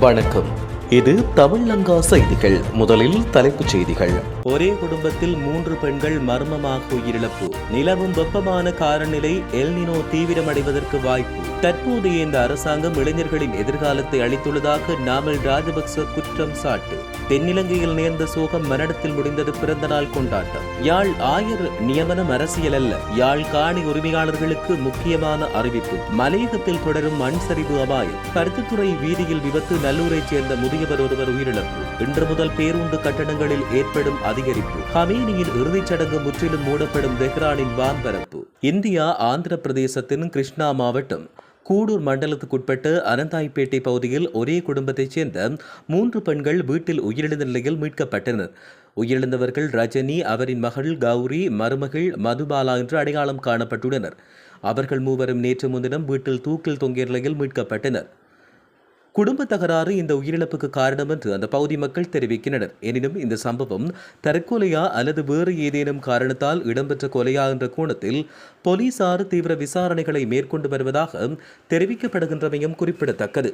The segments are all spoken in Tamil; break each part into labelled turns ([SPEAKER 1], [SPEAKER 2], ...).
[SPEAKER 1] வணக்கம். இது தமிழ்லங்கா செய்திகள். முதலில் தலைப்புச் செய்திகள். ஒரே குடும்பத்தில் 3 பெண்கள் மர்மமாக உயிரிழப்பு. நிலவும் வெப்பமான காலநிலை எல்னினோ தீவிரமடைவதற்கு வாய்ப்பு. தற்போதைய இந்த அரசாங்கம் இளைஞர்களின் எதிர்காலத்தை அளித்துள்ளதாக நாமல் ராஜபக்ச குற்றம் சாட்டு. தென்னிலங்கையில் நேர்ந்த சோகம் மரணத்தில் முடிந்தது பிறந்த நாள் கொண்டாட்டம். யாழ் ஆயர் நியமனம் அரசியல் அல்ல. யாழ் காணி உரிமையாளர்களுக்கு முக்கியமான அறிவிப்பு. மலையகத்தில் தொடரும் மண் சரிவு அபாயம். பருத்தித்துறை வீதியில் விபத்து. நல்லூரைச் சேர்ந்த முதியவர் ஒருவர் உயிரிழப்பு. இன்று முதல் பேருந்து கட்டணங்களில் ஏற்படும் அதிகரிப்பு. ஹமீனியின் இறுதிச் சடங்கு முற்றிலும் மூடப்படும் தெஹ்ரானின் வான்பரப்பு. இந்தியா ஆந்திர பிரதேசத்தின் கிருஷ்ணா மாவட்டம் கூடூர் மண்டலத்துக்குட்பட்ட அனந்தாய்பேட்டை பகுதியில் ஒரே குடும்பத்தைச் சேர்ந்த 3 பெண்கள் வீட்டில் உயிரிழந்த நிலையில் மீட்கப்பட்டனர். உயிரிழந்தவர்கள் ரஜினி, அவரின் மகள் கௌரி, மருமகள் மதுபாலா என்று அடையாளம் காணப்பட்டுள்ளனர். அவர்கள் மூவரும் நேற்று முன்தினம் வீட்டில் தூக்கில் தொங்கிய நிலையில் மீட்கப்பட்டனர். குடும்ப தகராறு இந்த உயிரிழப்புக்கு காரணம் என்று அந்த பகுதி மக்கள் தெரிவிக்கின்றனர். எனினும் இந்த சம்பவம் தற்கொலையா அல்லது வேறு ஏதேனும் காரணத்தால் இடம்பெற்ற கொலையா என்ற கோணத்தில் போலீசார் தீவிர விசாரணைகளை மேற்கொண்டு வருவதாக தெரிவிக்கப்படுகின்றமையும் குறிப்பிடத்தக்கது.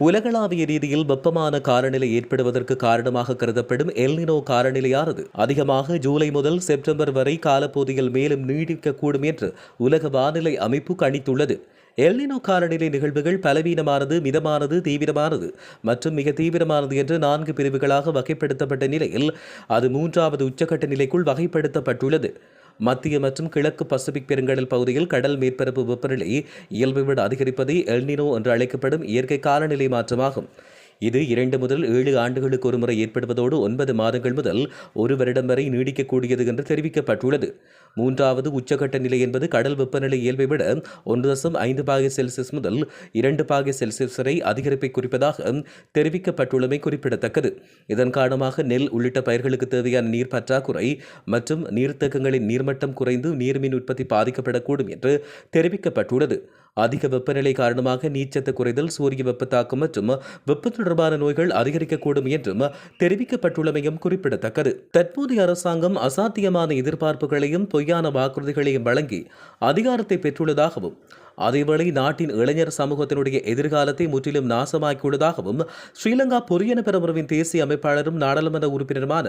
[SPEAKER 1] உலகளாவிய ரீதியில் வெப்பமான காலநிலை ஏற்படுவதற்கு காரணமாக கருதப்படும் எல்னினோ காலநிலையானது அதிகமாக ஜூலை முதல் செப்டம்பர் வரை காலப்பகுதியில் மேலும் நீடிக்கக்கூடும் என்று உலக வானிலை அமைப்பு கணித்துள்ளது. எல்னினோ காலநிலை நிகழ்வுகள் பலவீனமானது, மிதமானது, தீவிரமானது மற்றும் மிக தீவிரமானது என்று 4 பிரிவுகளாக வகைப்படுத்தப்பட்ட நிலையில் அது 3வது உச்சக்கட்ட நிலைக்குள் வகைப்படுத்தப்பட்டுள்ளது. மத்திய மற்றும் கிழக்கு பசிபிக் பெருங்கடல் பகுதியில் கடல் மேற்பரப்பு வெப்பநிலை இயல்பை விட அதிகரிப்பதே எல்னினோ என்று அழைக்கப்படும் இயற்கை காலநிலை மாற்றமாகும். இது 2 முதல் 7 ஆண்டுகளுக்கு ஒருமுறை ஏற்படுவதோடு 9 மாதங்கள் முதல் 1 வருடம் வரை நீடிக்கக்கூடியது என்று தெரிவிக்கப்பட்டுள்ளது. 3வது உச்சக்கட்ட நிலை என்பது கடல் வெப்பநிலை இயல்பை விட 1.5 பாகை செல்சியஸ் முதல் 2 பாகை செல்சியஸ் வரை அதிகரிப்பை குறிப்பதாக தெரிவிக்கப்பட்டுள்ளமை குறிப்பிடத்தக்கது. இதன் காரணமாக நெல் உள்ளிட்ட பயிர்களுக்கு தேவையான நீர் பற்றாக்குறை மற்றும் நீர்த்தேக்கங்களின் நீர்மட்டம் குறைந்து நீர்மின் உற்பத்தி பாதிக்கப்படக்கூடும் என்று தெரிவிக்கப்பட்டுள்ளது. அதிக வெப்பநிலை காரணமாக நீர்ச்சத்து குறைதல், சூரிய வெப்பத்தாக்கம் மற்றும் வெப்ப தொடர்பான நோய்கள் அதிகரிக்கக்கூடும் என்றும் தெரிவிக்கப்பட்டுள்ளமையும் குறிப்பிடத்தக்கது. தற்போதைய அரசாங்கம் அசாத்தியமான எதிர்பார்ப்புகளையும் பொய்யான வாக்குறுதிகளையும் வழங்கி அதிகாரத்தை பெற்றுள்ளதாகவும் அதேவேளை நாட்டின் இளைஞர் சமூகத்தினுடைய எதிர்காலத்தை முற்றிலும் நாசமாக்கியுள்ளதாகவும் ஸ்ரீலங்கா பொரியன பெரமுறவின் தேசிய அமைப்பாளரும் நாடாளுமன்ற உறுப்பினருமான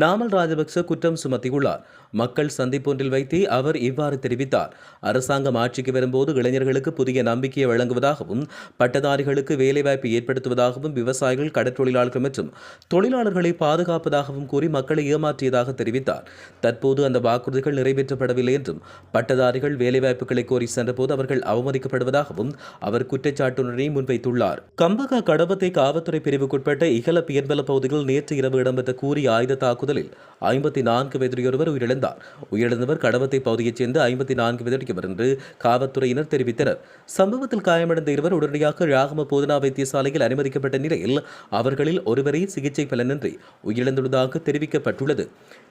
[SPEAKER 1] நாமல் ராஜபக்ச குற்றம் சுமத்தியுள்ளார். மக்கள் சந்திப்பொன்றில் வைத்தே அவர் இவ்வாறு தெரிவித்தார். அரசாங்கம் ஆட்சிக்கு வரும்போது இளைஞர்களுக்கு புதிய நம்பிக்கையை வழங்குவதாகவும் பட்டதாரிகளுக்கு வேலைவாய்ப்பு ஏற்படுத்துவதாகவும் விவசாயிகள், கடற்றொழிலாளர்கள் மற்றும் தொழிலாளர்களை பாதுகாப்பதாகவும் கூறி மக்களை ஏமாற்றியதாக தெரிவித்தார். தற்போது அந்த வாக்குறுதிகள் நிறைவேற்றப்படவில்லை என்றும் பட்டதாரிகள் வேலைவாய்ப்புகளை கோரி சென்றபோது அவர்கள் அவமதிக்கப்படுவதாகவும் அவர் குற்றச்சாட்டுடனே முன்வைத்துள்ளார். கம்பகா கடவத்தை காவல்துறை பிரிவுக்குட்பட்ட இகல பியன்பல பகுதியில் நேற்று இரவு இடம்பெற்ற கூறிய ஆயுத தாக்குதலில் 54 வயதுடையொருவர் உயிரிழந்தார். உயிரிழந்தவர் கடவத்தை பகுதியைச் சேர்ந்த 54 வயதுடையவர் என்று காவல்துறையினர் தெரிவித்தனர். சம்பவத்தில் காயமடைந்த இருவர் உடனடியாக ராகம போதனா வைத்தியசாலையில் அனுமதிக்கப்பட்ட நிலையில் அவர்களில் ஒருவரை சிகிச்சை பலனின்றி உயிரிழந்துள்ளதாக தெரிவிக்கப்பட்டுள்ளது.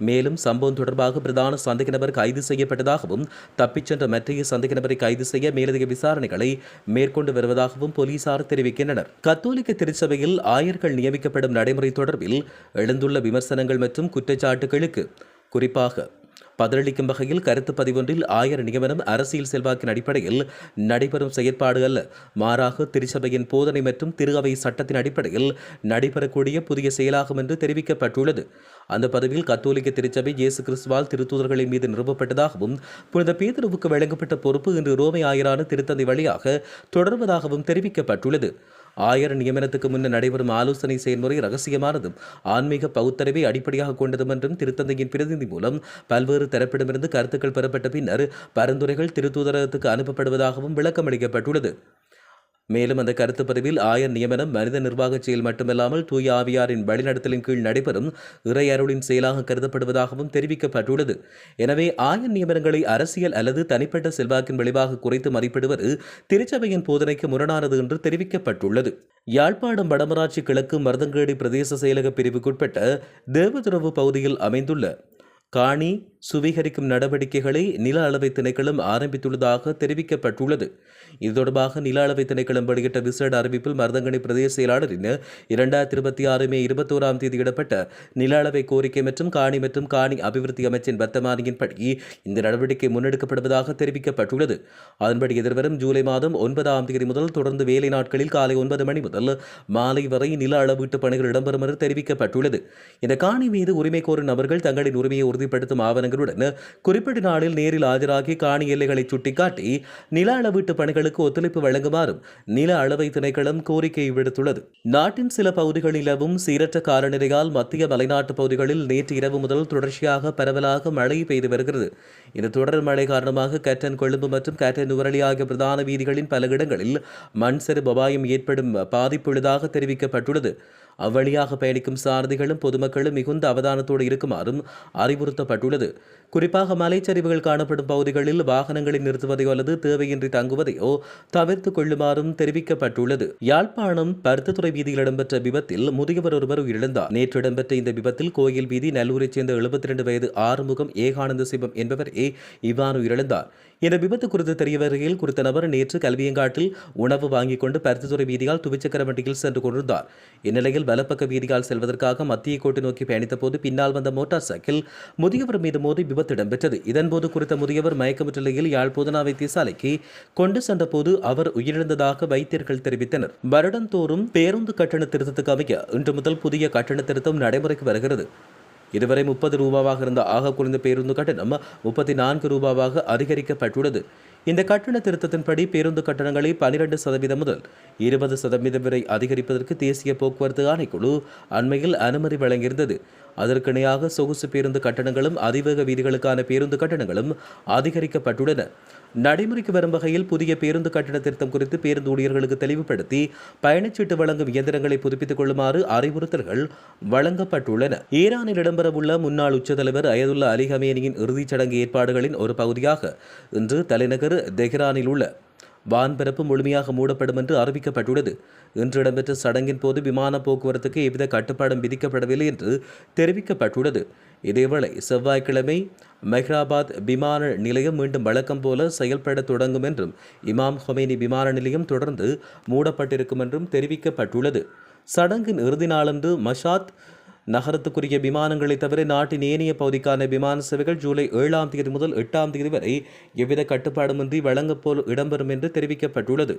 [SPEAKER 1] மேலும் சம்பவம் தொடர்பாக பிரதான சந்தேக நபர் கைது செய்யப்பட்டதாகவும் தப்பிச் சென்ற மற்றைய சந்தேக நபரை கைது செய்ய மேலதிக விசாரணைகளை மேற்கொண்டு வருவதாகவும் போலீசார் தெரிவிக்கின்றனர். கத்தோலிக்க திருச்சபையில் ஆயர்கள் நியமிக்கப்படும் நடைமுறை தொடர்பில் எழுந்துள்ள விமர்சனங்கள் மற்றும் குற்றச்சாட்டுகளுக்கு குறிப்பாக பதிலளிக்கும் வகையில் கருத்து பதிவொன்றில் ஆயர் நியமனம் அரசியல் செல்வாக்கின் அடிப்படையில் நடைபெறும் செயற்பாடு அல்ல, மாறாக திருச்சபையின் போதனை மற்றும் திரு அவை சட்டத்தின் அடிப்படையில் நடைபெறக்கூடிய புதிய செயலாகும் என்று தெரிவிக்கப்பட்டுள்ளது. அந்த பதிவில் கத்தோலிக்க திருச்சபை இயேசு கிறிஸ்துவால் திருத்தூதர்களின் மீது நிறுவப்பட்டதாகவும் புனித பேதுருவுக்கு வழங்கப்பட்ட பொறுப்பு இன்று ரோமை ஆயரான திருத்தந்தை வழியாக தொடர்வதாகவும் தெரிவிக்கப்பட்டுள்ளது. ஆயர் நியமனத்துக்கு முன்னர் நடைபெறும் ஆலோசனை செயல்முறை ரகசியமானதும் ஆன்மீக பகுத்தறிவை அடிப்படையாக கொண்டதும் என்றும் திருத்தந்தையின் பிரதிநிதி மூலம் பல்வேறு தரப்பிடமிருந்து கருத்துக்கள் பெறப்பட்ட பின்னர் பரிந்துரைகள் திருத்தூதரகத்துக்கு அனுப்பப்படுவதாகவும் விளக்கமளிக்கப்பட்டுள்ளது. மேலும் அந்த கருத்து பதிவில் ஆயர் நியமனம் மனித நிர்வாக செயல் மட்டுமல்லாமல் தூய ஆவியாரின் வழிநடத்தலின் கீழ் நடைபெறும் இறை அருளின் செயலாக கருதப்படுவதாகவும் தெரிவிக்கப்பட்டுள்ளது. எனவே ஆயர் நியமனங்களை அரசியல் அல்லது தனிப்பட்ட செல்வாக்கின் விளைவாக குறைத்து மதிப்பிடுவது திருச்சபையின் போதனைக்கு முரணானது என்று தெரிவிக்கப்பட்டுள்ளது. யாழ்ப்பாணம் வடமராட்சி கிழக்கு மருதங்கேடி பிரதேச செயலக பிரிவுக்குட்பட்ட தேவதுறவு பகுதியில் அமைந்துள்ள காணி சுவீகரிக்கும் நடவடிக்கைகளை நில அளவை திணைக்களம் ஆரம்பித்துள்ளதாக தெரிவிக்கப்பட்டுள்ளது. இது தொடர்பாக நில அளவை திணைக்களம் வெளியிட்ட விசேட அறிவிப்பில் மருதங்கணி பிரதேச செயலாளரின் 2026 மே 21 இடப்பட்ட நில அளவை கோரிக்கை மற்றும் காணி அபிவிருத்தி அமைச்சின் வர்த்தமானியின்படி இந்த நடவடிக்கை முன்னெடுக்கப்படுவதாக தெரிவிக்கப்பட்டுள்ளது. அதன்படி எதிர்வரும் ஜூலை மாதம் 9 முதல் தொடர்ந்து வேலை நாட்களில் காலை 9 மணி முதல் மாலை வரை நில அளவீட்டு பணிகள் இடம்பெறும் என்று தெரிவிக்கப்பட்டுள்ளது. இந்த காணி மீது உரிமை கோரும் நபர்கள் தங்களின் உரிமையை உறுதிப்படுத்தும் ஆவணங்களுடன் குறிப்பிட்ட நாளில் நேரில் ஆஜராகி காணி எல்லைகளை சுட்டிக்காட்டி நில அளவீட்டு பணிகளுக்கு ஒத்துழைப்பு வழங்குமாறும் நில அளவை திணைக்களம் கோரிக்கை விடுத்துள்ளது. நாட்டின் சில பகுதிகளில் நிலவும் சீரற்ற காலநிலையால் மத்திய மலைநாட்டு பகுதிகளில் நேற்று இரவு முதல் தொடர்ச்சியாக பரவலாக மழை பெய்து வருகிறது. இந்த தொடர் மழை காரணமாக கட்டன் கொழும்பு மற்றும் கட்டன் நுவரலி ஆகிய பிரதான வீதிகளின் பல இடங்களில் மண் சரிவு அபாயம் ஏற்படும் பாதிப்பு உள்ளதாக தெரிவிக்கப்பட்டுள்ளது. அவ்வழியாக பயணிக்கும் சாரதிகளும் பொதுமக்களும் மிகுந்த அவதானத்தோடு இருக்குமாறும் அறிவுறுத்தப்பட்டுள்ளது. குறிப்பாக மலைச்சரிவுகள் காணப்படும் பகுதிகளில் வாகனங்களை நிறுத்துவதையோ அல்லது தேவையின்றி தங்குவதையோ தவிர்த்துக் கொள்ளுமாறும் தெரிவிக்கப்பட்டுள்ளது. யாழ்ப்பாணம் பருத்தித்துறை வீதியில் இடம்பெற்ற விபத்தில் முதியவர் ஒருவர் உயிரிழந்தார். நேற்று இடம்பெற்ற இந்த விபத்தில் கோயில் வீதி நல்லூரைச் சேர்ந்த 72 வயது ஆறுமுகம் ஏகானந்த சிவம் என்பவரே இவ்வாறு உயிரிழந்தார். இந்த விபத்து குறித்து தெரிய வருகையில் குறித்த நபர் நேற்று கல்வியங்காட்டில் உணவு வாங்கிக் கொண்டு பருத்தித்துறை வீதியால் துவிச்சக்கர வண்டியில் சென்று கொண்டிருந்தார். இந்நிலையில் வலப்பக்க வீதியால் செல்வதற்காக மத்திய கோட்டை நோக்கி பயணித்த போது பின்னால் வந்த மோட்டார் சைக்கிள் முதியவர் மீது மோதி விபத்து இடம்பெற்றது. இதன்போது குறித்த முதியவர் மயக்கமுற்ற நிலையில் யாழ் போதனா வைத்தியசாலைக்கு கொண்டு சென்ற போது அவர் உயிரிழந்ததாக வைத்தியர்கள் தெரிவித்தனர். வருடந்தோறும் பேருந்து கட்டண திருத்தத்துக்கு அமைய இன்று முதல் புதிய கட்டண திருத்தம் நடைமுறைக்கு வருகிறது. இதுவரை 30 ரூபாவாக இருந்த ஆக குறைந்த பேருந்து கட்டணம் 34 ரூபாவாக அதிகரிக்கப்பட்டுள்ளது. இந்த கட்டண திருத்தத்தின்படி பேருந்து கட்டணங்களை 12% முதல் 20% வரை அதிகரிப்பதற்கு தேசிய போக்குவரத்து ஆணைக்குழு அண்மையில் அனுமதி வழங்கியிருந்தது. அதற்கிணையாக சொகுசு பேருந்து கட்டணங்களும் அதிவேக வீதிகளுக்கான பேருந்து கட்டணங்களும் அதிகரிக்கப்பட்டுள்ளன. நடைமுறைக்கு வரும் வகையில் புதிய பேருந்து கட்டண திருத்தம் குறித்து பேருந்து ஊழியர்களுக்கு தெளிவுபடுத்தி பயணச்சீட்டு வழங்கும் இயந்திரங்களை புதுப்பித்துக் கொள்ளுமாறு அறிவுறுத்தல்கள் வழங்கப்பட்டுள்ளன. ஈரானில் இடம்பெறவுள்ள முன்னாள் உச்சத்தலைவர் அயதுல்லா அலி ஹமேனியின் இறுதிச் சடங்கு ஏற்பாடுகளின் ஒரு பகுதியாக இன்று தலைநகர் தெஹ்ரானில் உள்ள வான்பரப்பு முழுமையாக மூடப்படும் என்று அறிவிக்கப்பட்டுள்ளது. இன்று இடம்பெற்ற சடங்கின் போது விமான போக்குவரத்துக்கு எவ்வித கட்டுப்பாடும் விதிக்கப்படவில்லை என்று தெரிவிக்கப்பட்டுள்ளது. இதேவேளை செவ்வாய்க்கிழமை மெஹ்ராபாத் விமான நிலையம் மீண்டும் வழக்கம் போல செயல்பட தொடங்கும் என்றும் இமாம் ஹொமேனி விமான நிலையம் தொடர்ந்து மூடப்பட்டிருக்கும் என்றும் தெரிவிக்கப்பட்டுள்ளது. சடங்கின் இறுதி நாளன்று மஷாத் நகரத்துக்குரிய விமானங்களை தவிர நாட்டின் ஏனைய பகுதிக்கான விமான சேவைகள் ஜூலை 7 முதல் 8 வரை எவ்வித கட்டுப்பாடுமின்றி வழங்கப்போல் இடம்பெறும் என்று தெரிவிக்கப்பட்டுள்ளது.